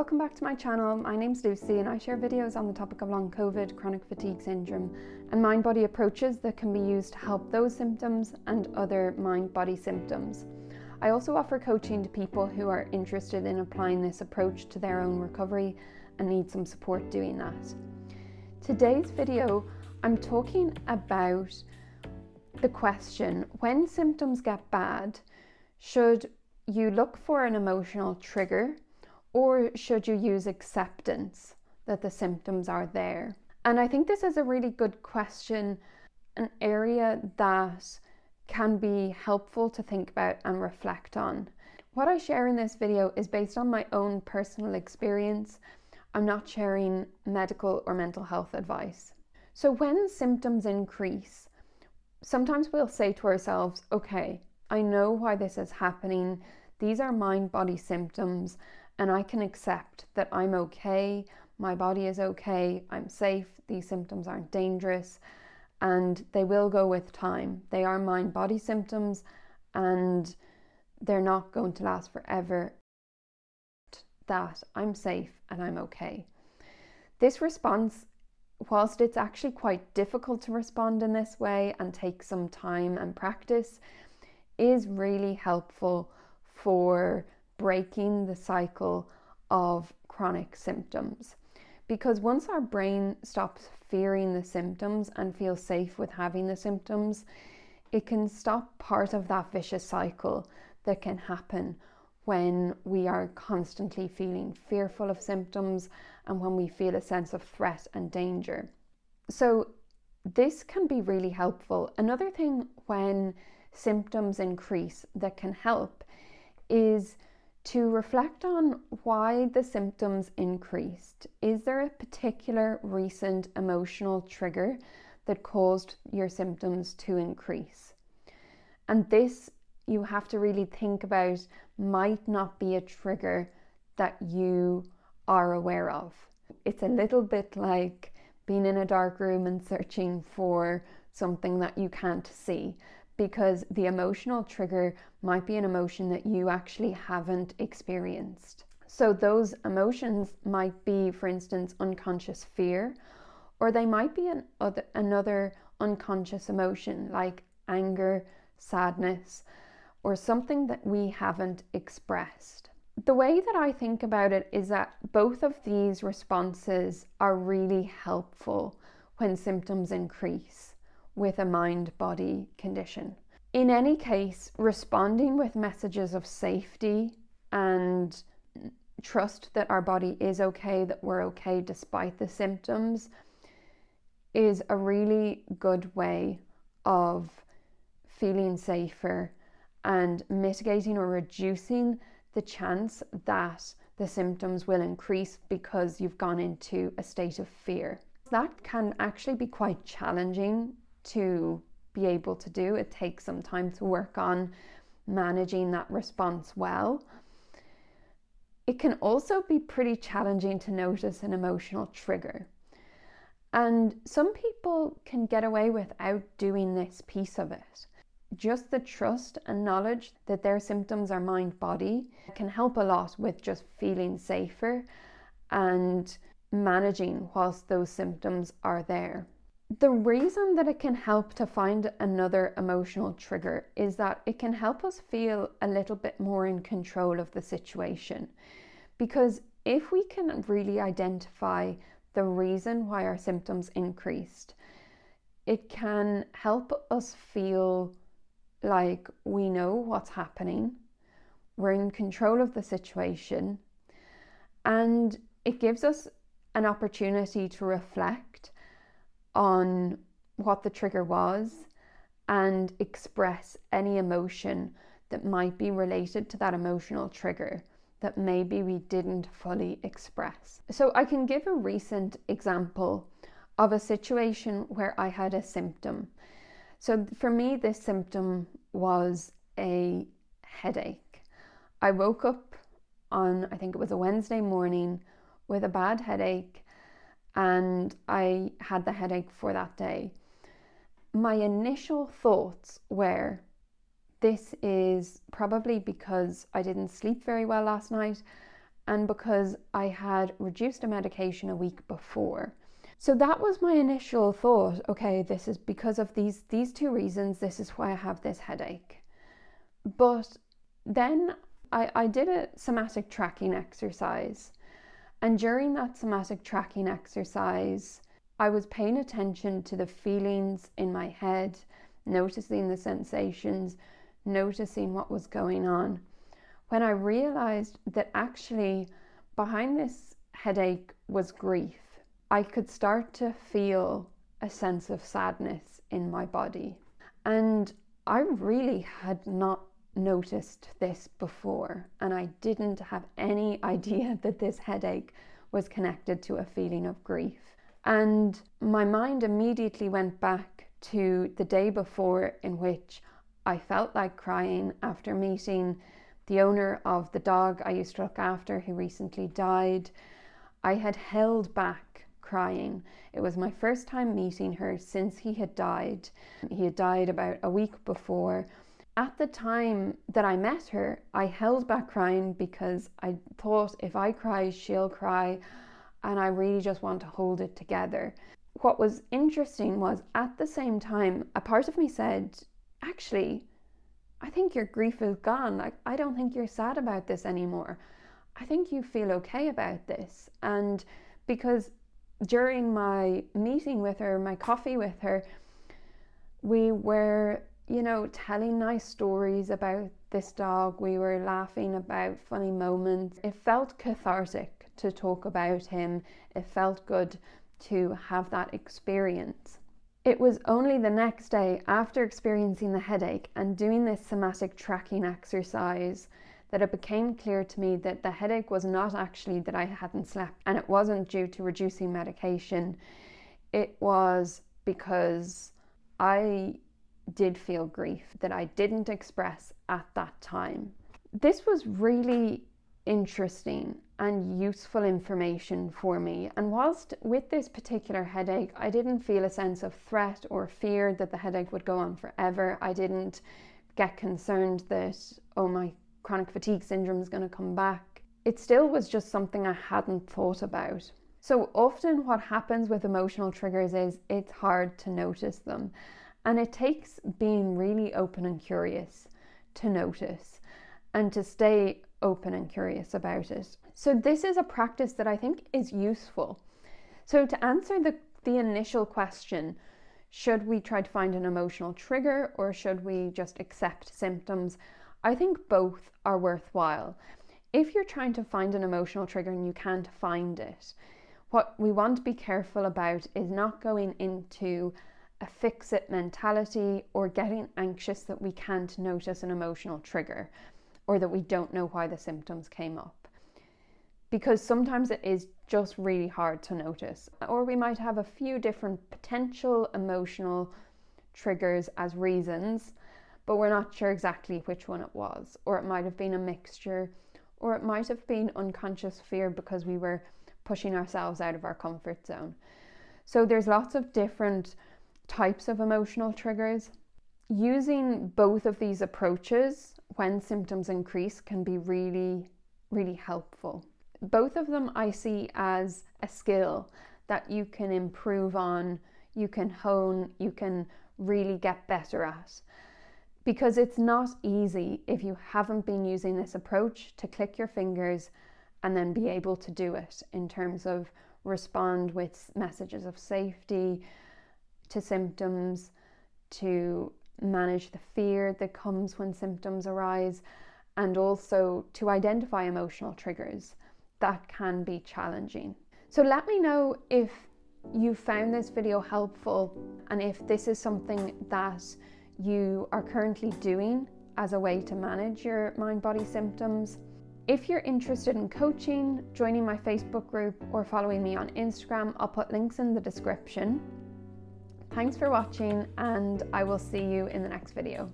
Welcome back to my channel. My name's Lucy and I share videos on the topic of long COVID, chronic fatigue syndrome and mind-body approaches that can be used to help those symptoms and other mind-body symptoms. I also offer coaching to people who are interested in applying this approach to their own recovery and need some support doing that. Today's video, I'm talking about the question, when symptoms get bad, should you look for an emotional trigger or should you use acceptance that the symptoms are there? And I think this is a really good question, an area that can be helpful to think about and reflect on. What I share in this video is based on my own personal experience. I'm not sharing medical or mental health advice. So when symptoms increase, sometimes we'll say to ourselves, okay, I know why this is happening. These are mind-body symptoms and I can accept that I'm okay, my body is okay, I'm safe, these symptoms aren't dangerous, and they will go with time. They are mind-body symptoms and they're not going to last forever. That I'm safe and I'm okay. This response, whilst it's actually quite difficult to respond in this way and take some time and practice, is really helpful for breaking the cycle of chronic symptoms. Because once our brain stops fearing the symptoms and feels safe with having the symptoms, it can stop part of that vicious cycle that can happen when we are constantly feeling fearful of symptoms and when we feel a sense of threat and danger. So this can be really helpful. Another thing when symptoms increase that can help is to reflect on why the symptoms increased. Is there a particular recent emotional trigger that caused your symptoms to increase? And this, you have to really think about, might not be a trigger that you are aware of. It's a little bit like being in a dark room and searching for something that you can't see, because the emotional trigger might be an emotion that you actually haven't experienced. So those emotions might be, for instance, unconscious fear, or they might be another unconscious emotion like anger, sadness, or something that we haven't expressed. The way that I think about it is that both of these responses are really helpful when symptoms increase with a mind-body condition. In any case, responding with messages of safety and trust that our body is okay, that we're okay despite the symptoms, is a really good way of feeling safer and mitigating or reducing the chance that the symptoms will increase because you've gone into a state of fear. That can actually be quite challenging to be able to do. It takes some time to work on managing that response well. It can also be pretty challenging to notice an emotional trigger. And some people can get away without doing this piece of it. Just the trust and knowledge that their symptoms are mind-body can help a lot with just feeling safer and managing whilst those symptoms are there. The reason that it can help to find another emotional trigger is that it can help us feel a little bit more in control of the situation. Because if we can really identify the reason why our symptoms increased, it can help us feel like we know what's happening, we're in control of the situation, and it gives us an opportunity to reflect on what the trigger was and express any emotion that might be related to that emotional trigger that maybe we didn't fully express. So I can give a recent example of a situation where I had a symptom. So for me, this symptom was a headache. I woke up on, I think it was a Wednesday morning, with a bad headache, and I had the headache for that day. My initial thoughts were, this is probably because I didn't sleep very well last night and because I had reduced a medication a week before. So that was my initial thought. Okay, this is because of these two reasons. This is why I have this headache. But then I did a somatic tracking exercise. And during that somatic tracking exercise, I was paying attention to the feelings in my head, noticing the sensations, noticing what was going on, when I realized that actually behind this headache was grief. I could start to feel a sense of sadness in my body. And I really had not noticed this before, and I didn't have any idea that this headache was connected to a feeling of grief. And my mind immediately went back to the day before, in which I felt like crying after meeting the owner of the dog I used to look after, who recently died. I had held back crying. It was my first time meeting her since he had died. He had died about a week before. At the time that I met her, I held back crying because I thought, if I cry, she'll cry, and I really just want to hold it together. What was interesting was, at the same time, a part of me said, actually, I think your grief is gone. Like, I don't think you're sad about this anymore. I think you feel okay about this. And because during my meeting with her, my coffee with her, we were, telling nice stories about this dog. We were laughing about funny moments. It felt cathartic to talk about him. It felt good to have that experience. It was only the next day, after experiencing the headache and doing this somatic tracking exercise, that it became clear to me that the headache was not actually that I hadn't slept, and it wasn't due to reducing medication. It was because I did feel grief that I didn't express at that time. This was really interesting and useful information for me. And whilst with this particular headache, I didn't feel a sense of threat or fear that the headache would go on forever. I didn't get concerned that, oh, my chronic fatigue syndrome is going to come back. It still was just something I hadn't thought about. So often what happens with emotional triggers is it's hard to notice them. And it takes being really open and curious to notice and to stay open and curious about it. So this is a practice that I think is useful. So to answer the initial question, should we try to find an emotional trigger or should we just accept symptoms? I think both are worthwhile. If you're trying to find an emotional trigger and you can't find it, what we want to be careful about is not going into a fix-it mentality or getting anxious that we can't notice an emotional trigger or that we don't know why the symptoms came up. Because sometimes it is just really hard to notice. Or we might have a few different potential emotional triggers as reasons, but we're not sure exactly which one it was. Or it might have been a mixture, or it might have been unconscious fear because we were pushing ourselves out of our comfort zone. So there's lots of different types of emotional triggers. Using both of these approaches when symptoms increase can be really, really helpful. Both of them I see as a skill that you can improve on, you can hone, you can really get better at. Because it's not easy, if you haven't been using this approach, to click your fingers and then be able to do it in terms of respond with messages of safety to symptoms, to manage the fear that comes when symptoms arise, and also to identify emotional triggers. That can be challenging. So let me know if you found this video helpful and if this is something that you are currently doing as a way to manage your mind-body symptoms. If you're interested in coaching, joining my Facebook group, or following me on Instagram, I'll put links in the description. Thanks for watching, and I will see you in the next video.